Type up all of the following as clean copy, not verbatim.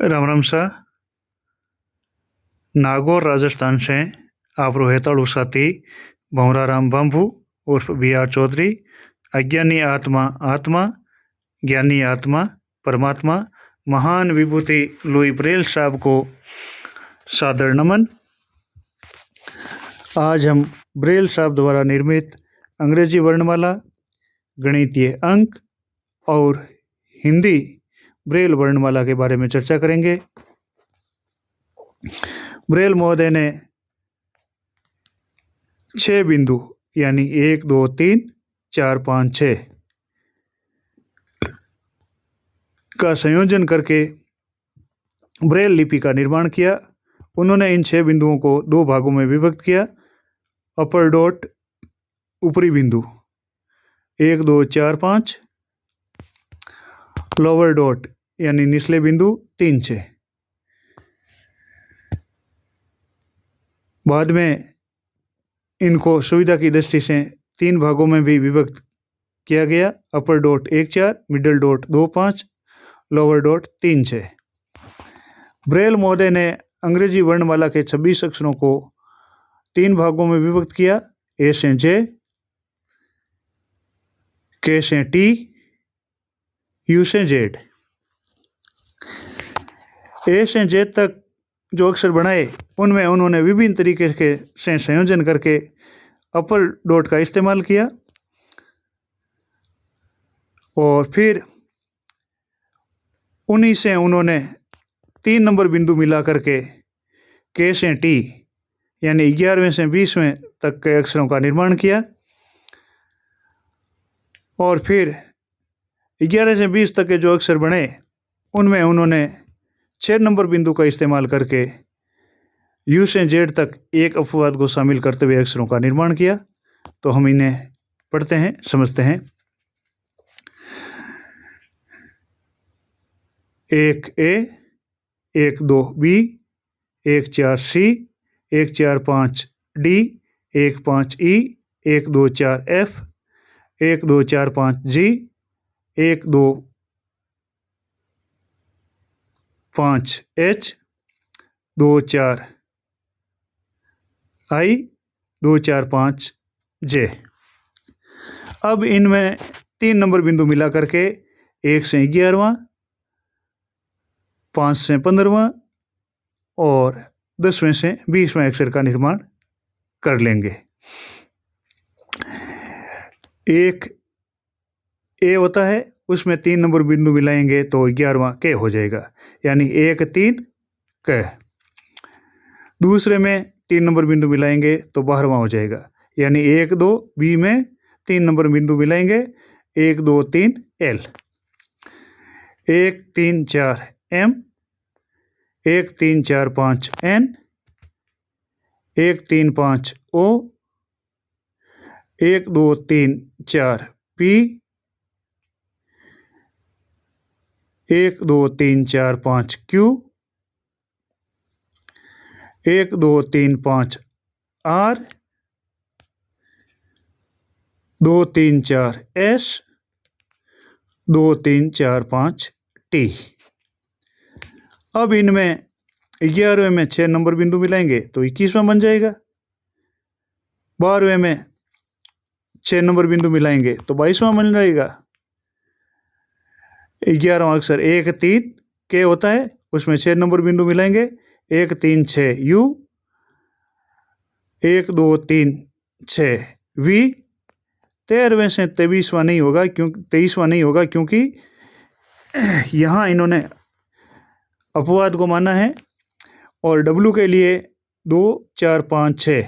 राम राम सा। नागौर राजस्थान से आप हेताड़ू साथी भंवरा राम बांभू उर्फ BR चौधरी, अज्ञानी आत्मा आत्मा, ज्ञानी आत्मा परमात्मा, महान विभूति लुई ब्रेल साहब को सादर नमन। आज हम ब्रेल साहब द्वारा निर्मित अंग्रेजी वर्णमाला, गणितीय अंक और हिंदी ब्रेल वर्णमाला के बारे में चर्चा करेंगे। ब्रेल महोदय ने 6 बिंदु यानी 1 2 3 4 5 6 का संयोजन करके ब्रेल लिपि का निर्माण किया। उन्होंने इन 6 बिंदुओं को 2 भागों में विभक्त किया। अपर डॉट ऊपरी बिंदु 1 2 4 5, लोअर डॉट यानी निचले बिंदु 3 6। बाद में इनको सुविधा की दृष्टि से 3 भागों में भी विभक्त किया गया। Upper dot 1 4, middle dot 2 5, lower dot 3 6। Braille महोदय ने अंग्रेजी वर्णमाला के 26 अक्षरों को 3 भागों में विभक्त किया। ए से जे, के से टी, यू से जेड। ए से जे तक जो अक्षर बनाए उनमें उन्होंने विभिन्न तरीके के से संयोजन करके अपर डॉट का इस्तेमाल किया और फिर उन्हीं से उन्होंने 3 नंबर बिंदु मिला करके के से टी यानी 11वें से 20वें तक के अक्षरों का निर्माण किया और फिर 11 से 20 तक के जो अक्षर बने उनमें उन्होंने 6 नंबर बिंदु का इस्तेमाल करके यू से जेड तक एक अपवाद को शामिल करते हुए अक्षरों का निर्माण किया। तो हम इन्हें पढ़ते हैं, समझते हैं। 1 ए, 1 2 बी, 1 4 सी, 1 4 5 डी, 1 5 ई, 1 2 4 एफ, 1 2 4 5 जी, 1 2 5 एच, 2 4 आई, 2 4 5 जे। अब इनमें 3 नंबर बिंदु मिला करके 1 से 11वां, 5 से 15वां और 10वें से 20वें अक्षर का निर्माण कर लेंगे। एक ए होता है, उसमें 3 नंबर बिंदु मिलाएंगे तो 11वां के हो जाएगा, यानी 1 3 क। दूसरे में 3 नंबर बिंदु मिलाएंगे तो 12वां हो जाएगा, यानी 1 2 बी में 3 नंबर बिंदु मिलाएंगे 1 2 3 L. 1 3 4 M, 1 3 4 5 N, 1 3 5 O, 1 2 3 4 P, 1 2 3 4 5 Q, 1 2 3 5 R, 2 3 4 S, 2 3 4 5 T. अब इनमें 11वें में 6 नंबर बिंदु मिलाएंगे तो 21वां बन जाएगा। 12वें में 6 नंबर बिंदु मिलाएंगे तो 22वां बन जाएगा। 11वां अक्षर 1 3 के होता है, उसमें 6 नंबर बिंदु मिलाएंगे 1 3 6 यू, 1 2 3 6 वी। 13वें से 23वां नहीं होगा क्योंकि यहाँ इन्होंने अपवाद को माना है और डब्लू के लिए 2 4 5 6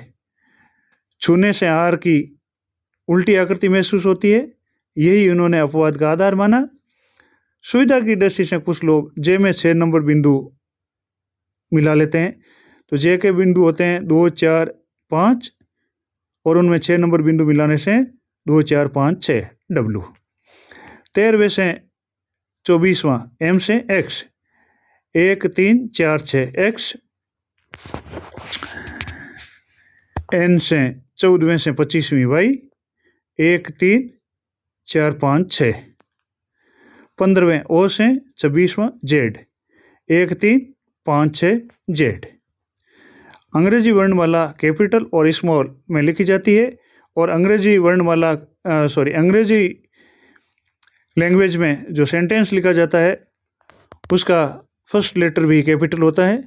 छूने से आर की उल्टी आकृति महसूस होती है, यही उन्होंने अपवाद का आधार माना। सुविधा की दृष्टि से कुछ लोग जे में 6 नंबर बिंदु मिला लेते हैं, तो जे के बिंदु होते हैं 2 4 5 और उनमें 6 नंबर बिंदु मिलाने से 2 4 5 6 डब्लू। 13वें से 24वां एम से एक्स, 1 3 4 6 एक्स। एन से 14वें से 25वीं वाई, 1 3 4 5 6। 15वें ओ से 26वां जेड, 1 3 5 6 जेड। अंग्रेजी वर्णमाला कैपिटल और स्मॉल में लिखी जाती है और अंग्रेजी वर्णमाला अंग्रेजी लैंग्वेज में जो सेंटेंस लिखा जाता है उसका फर्स्ट लेटर भी कैपिटल होता है।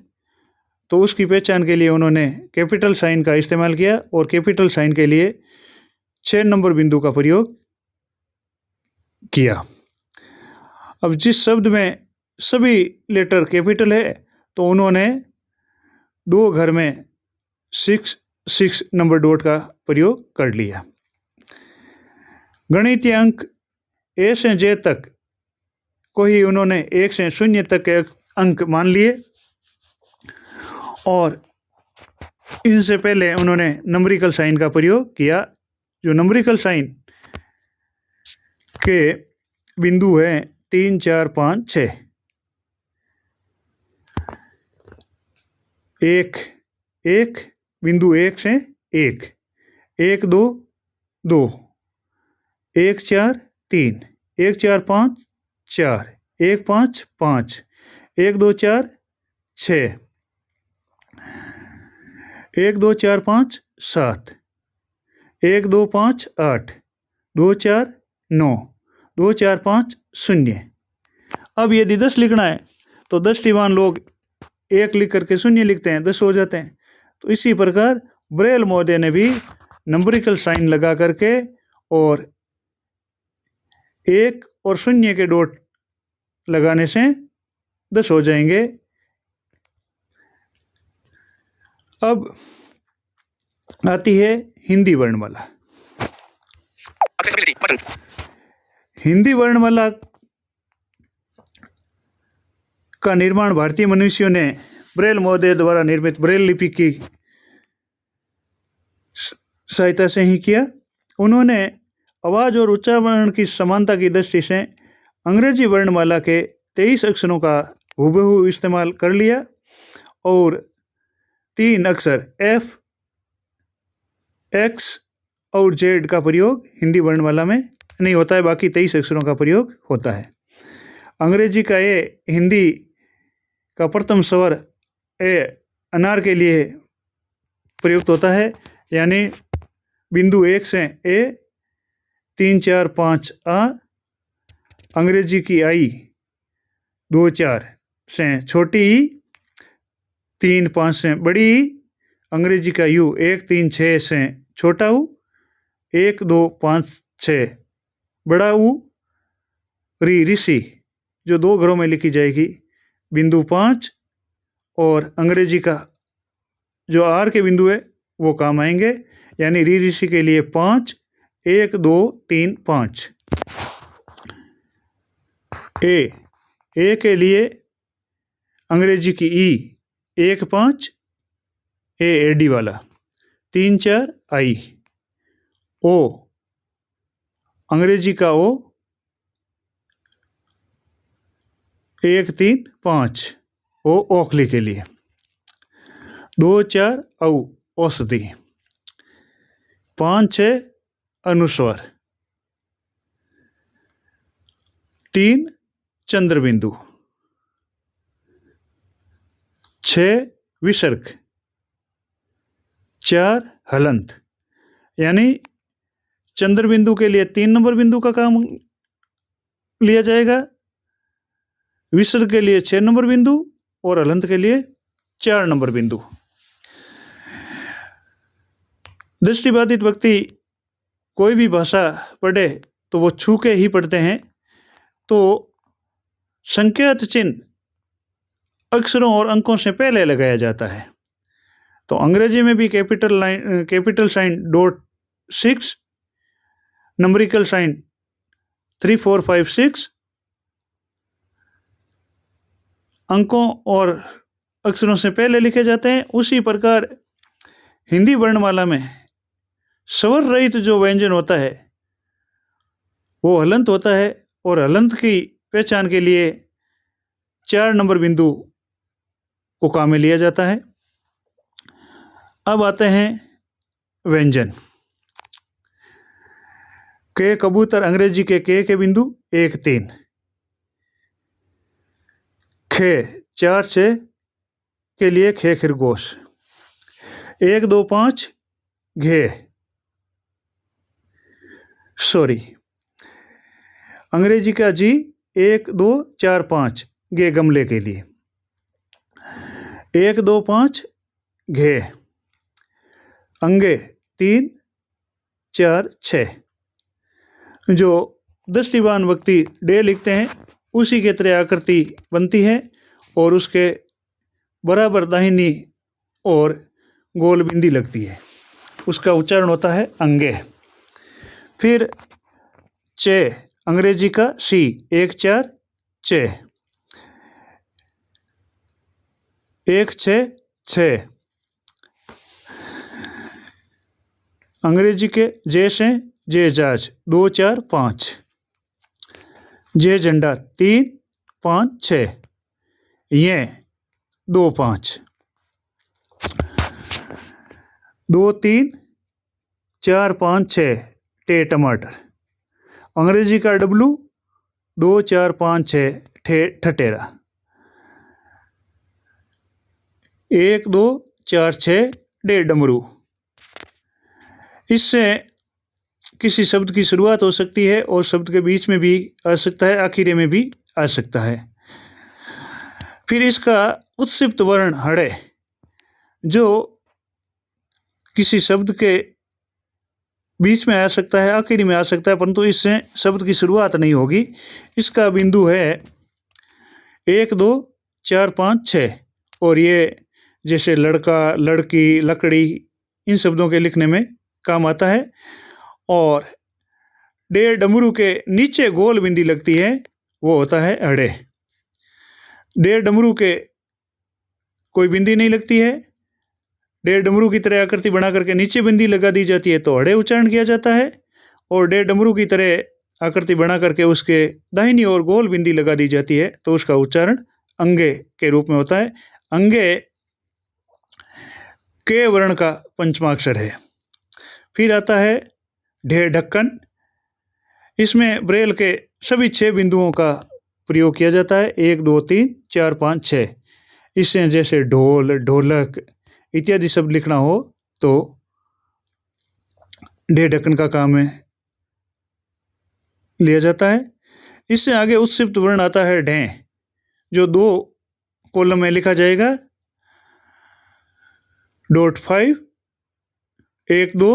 तो उसकी पहचान के लिए उन्होंने कैपिटल साइन का इस्तेमाल किया और कैपिटल साइन के लिए 6 नंबर बिंदु का प्रयोग किया। अब जिस शब्द में सभी लेटर कैपिटल है तो उन्होंने 2 घर में 6 नंबर डॉट का प्रयोग कर लिया। गणितीय अंक ए से जे तक को ही उन्होंने 1 से 0 तक के अंक मान लिए और इनसे पहले उन्होंने नंबरिकल साइन का प्रयोग किया। जो नंबरिकल साइन के बिंदु हैं 3 4 5 6। 1 बिंदु 1 से 1 1 2 2 1 4 3 1 4 5 4 1 5 5 1 2 4 6 1 2 4 5 7 1 2 5 8 2 4 9 2 4 5 0। अब यदि 10 लिखना है तो 10 दीवान लोग 1 लिख करके 0 लिखते हैं, 10 हो जाते हैं। तो इसी प्रकार ब्रेल महोदय ने भी नंबरिकल साइन लगा करके और 1 और 0 के डॉट लगाने से 10 हो जाएंगे। अब आती है हिंदी वर्णमाला। हिंदी वर्णमाला का निर्माण भारतीय मनुष्यों ने ब्रेल महोदय द्वारा निर्मित ब्रेल लिपि की सहायता से ही किया। उन्होंने आवाज और उच्चारण की समानता की दृष्टि से अंग्रेजी वर्णमाला के 23 अक्षरों का हूबहू इस्तेमाल कर लिया और 3 अक्षर F, X और Z का प्रयोग हिंदी वर्णमाला में नहीं होता है, बाकी 23 अक्षरों का प्रयोग होता है। अंग्रेजी का ए हिंदी का प्रथम स्वर ए अनार के लिए प्रयुक्त होता है, यानी बिंदु 1 से ए 3 4 5 आ। अंग्रेजी की आई 2 4 से छोटी ई, 3 5 से बड़ी ई। अंग्रेजी का यू 1 3 6 से छोटा ऊ, 1 2 5 6 बड़ा ऊ। री ऋषि जो 2 घरों में लिखी जाएगी बिंदु 5 और अंग्रेजी का जो आर के बिंदु है वो काम आएंगे, यानी री ऋषि के लिए 5 1 2 3 5। ए के लिए अंग्रेजी की ई 1 5 ए एडी वाला, 3 4 आई। ओ अंग्रेजी का ओ 1 3 5 ओ ओखली के लिए, 2 4 औ औषधि, 5 6 अनुस्वार, 3 चंद्रबिंदु, 6 विसर्ग, 4 हलंत। यानी चंद्रबिंदु के लिए 3 नंबर बिंदु का काम लिया जाएगा, विसर्ग के लिए 6 नंबर बिंदु और हलंत के लिए 4 नंबर बिंदु। दृष्टिबाधित व्यक्ति कोई भी भाषा पढ़े तो वो छू के ही पढ़ते हैं, तो संकेत चिन्ह अक्षरों और अंकों से पहले लगाया जाता है। तो अंग्रेजी में भी कैपिटल साइन .6, नंबरिकल साइन 3 4 5 6 अंकों और अक्षरों से पहले लिखे जाते हैं। उसी प्रकार हिंदी वर्णमाला में स्वर रहित जो व्यंजन होता है वो हलंत होता है और हलंत की पहचान के लिए 4 नंबर बिंदु को काम में लिया जाता है। अब आते हैं व्यंजन। के कबूतर अंग्रेजी के बिंदु 1 3, खे 4 6 के लिए खे खरगोश। 1 2 5 घे, सॉरी, अंग्रेजी का जी 1 2 4 5 गे गमले के लिए। 1 2 5 घे, अंगे 3 4 6। जो दृष्टिवान व्यक्ति डे लिखते हैं उसी के तरह आकृति बनती है और उसके बराबर दाहिनी और गोल बिंदी लगती है, उसका उच्चारण होता है अंगे। फिर चे, अंग्रेजी का सी 1 4 चे, 1 6 6। अंग्रेजी के जे से जे जहाज 2 4 5, जे झंडा 3 5 6, ये 2 5, 2 3 4 5 6 टे टमाटर। अंग्रेजी का डब्लू 2 4 5 6 ठे ठटेरा। 1 2 4 6 डे डमरू। इससे किसी शब्द की शुरुआत हो सकती है और शब्द के बीच में भी आ सकता है, आखिरी में भी आ सकता है। फिर इसका उत्सिप्त वर्ण हड़े, जो किसी शब्द के बीच में आ सकता है, आखिरी में आ सकता है, परंतु इससे शब्द की शुरुआत नहीं होगी। इसका बिंदु है 1 2 4 5 6 और ये जैसे लड़का लड़की लकड़ी इन शब्दों के लिखने में काम आता है। और डे डमरू के नीचे गोल बिंदी लगती है, वो होता है अड़े। डे डमरू के कोई बिंदी नहीं लगती है, डे डमरू की तरह आकृति बना करके नीचे बिंदी लगा दी जाती है तो अड़े उच्चारण किया जाता है, और डे डमरू की तरह आकृति बना करके उसके दाहिनी ओर गोल बिंदी लगा दी जाती है तो उसका उच्चारण अंगे के रूप में होता है। अंगे के वर्ण का पंचमाक्षर है। फिर आता है ढे ढक्कन। इसमें ब्रेल के सभी 6 बिंदुओं का प्रयोग किया जाता है, 1 2 3 4 5 6। इससे जैसे ढोल ढोलक इत्यादि शब्द लिखना हो तो ढे ढक्कन का काम में लिया जाता है। इससे आगे उत्सिप्त वर्ण आता है ढे, जो 2 कॉलम में लिखा जाएगा। .5 1 2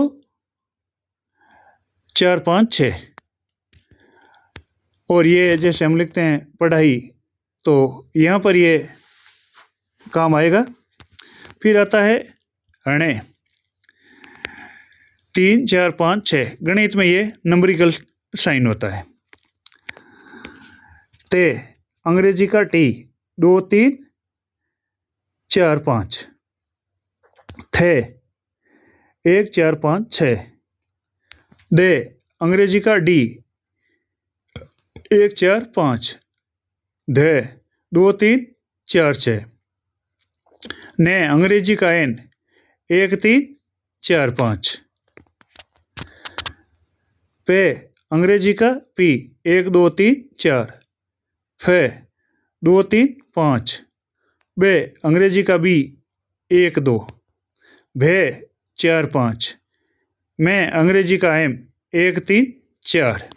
4 5 6। और ये जैसे हम लिखते हैं पढ़ाई तो यहाँ पर ये काम आएगा। फिर आता है हणे 3 4 5 6। गणित में ये नंबरिकल साइन होता है। ते, अंग्रेजी का टी 2 3 4 5। थे 1 4 5 6। दे, अंग्रेजी का डी 1 4 5। धे 2 3 4 6। ने, अंग्रेजी का एन 1 3 4 5। पे, अंग्रेजी का पी 1 2 3 4। फे 2 3 5। बे, अंग्रेजी का बी 1 2। भे 4 5। मैं, अंग्रेजी का एम 1 3 4।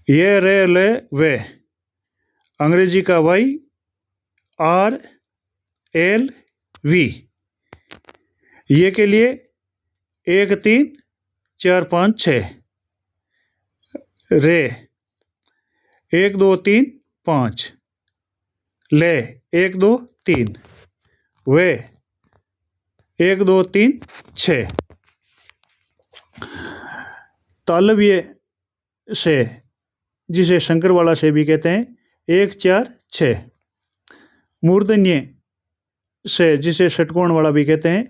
ये रे ले वे, अंग्रेजी का वाई आर एल वी। ये के लिए 1 3 4 5 6। रे 1 2 3 5। ले 1 2 3। वे 1 2 3 6। तालव्य से, जिसे शंकरवाला से भी कहते हैं, 1 4 6। मूर्धन्य से, जिसे षटकोण वाला भी कहते हैं,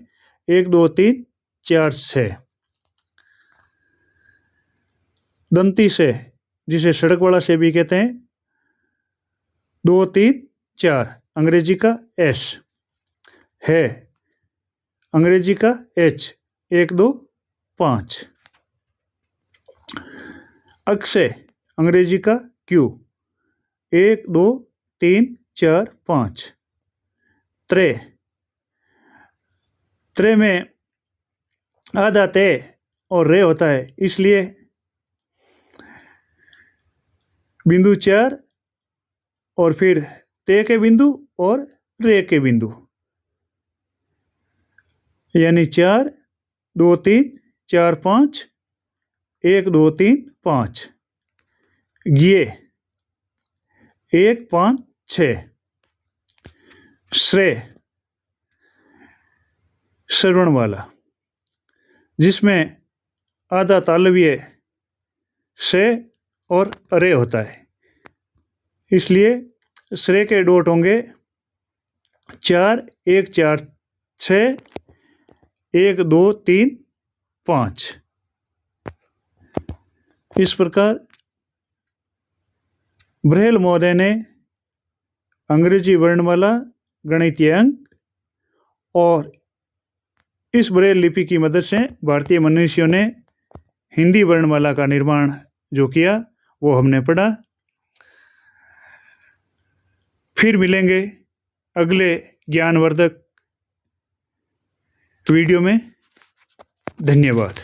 1 2 3 4 6। दंती से, जिसे सड़क वाला से भी कहते हैं, 2 3 4। अंग्रेजी का एस। है, अंग्रेजी का एच 1 2 5। अक्ष, अंग्रेजी का क्यू 1 2 3 4 5। त्रे, त्रे में आधा ते और रे होता है, इसलिए बिंदु 4 और फिर ते के बिंदु और रे के बिंदु, यानी 4 2 3 4 5 1 2 3 5। ये 1 5 6। श्रेय, श्रवण वाला, जिसमें आधा तालव्य से और अरे होता है, इसलिए श्रेय के डॉट होंगे 4 1 4 6 1 2 3 5। इस प्रकार ब्रेल महोदय ने अंग्रेजी वर्णमाला, गणितीय अंक और इस ब्रेल लिपि की मदद से भारतीय मनुष्यों ने हिंदी वर्णमाला का निर्माण जो किया वो हमने पढ़ा। फिर मिलेंगे अगले ज्ञानवर्धक वीडियो में। धन्यवाद।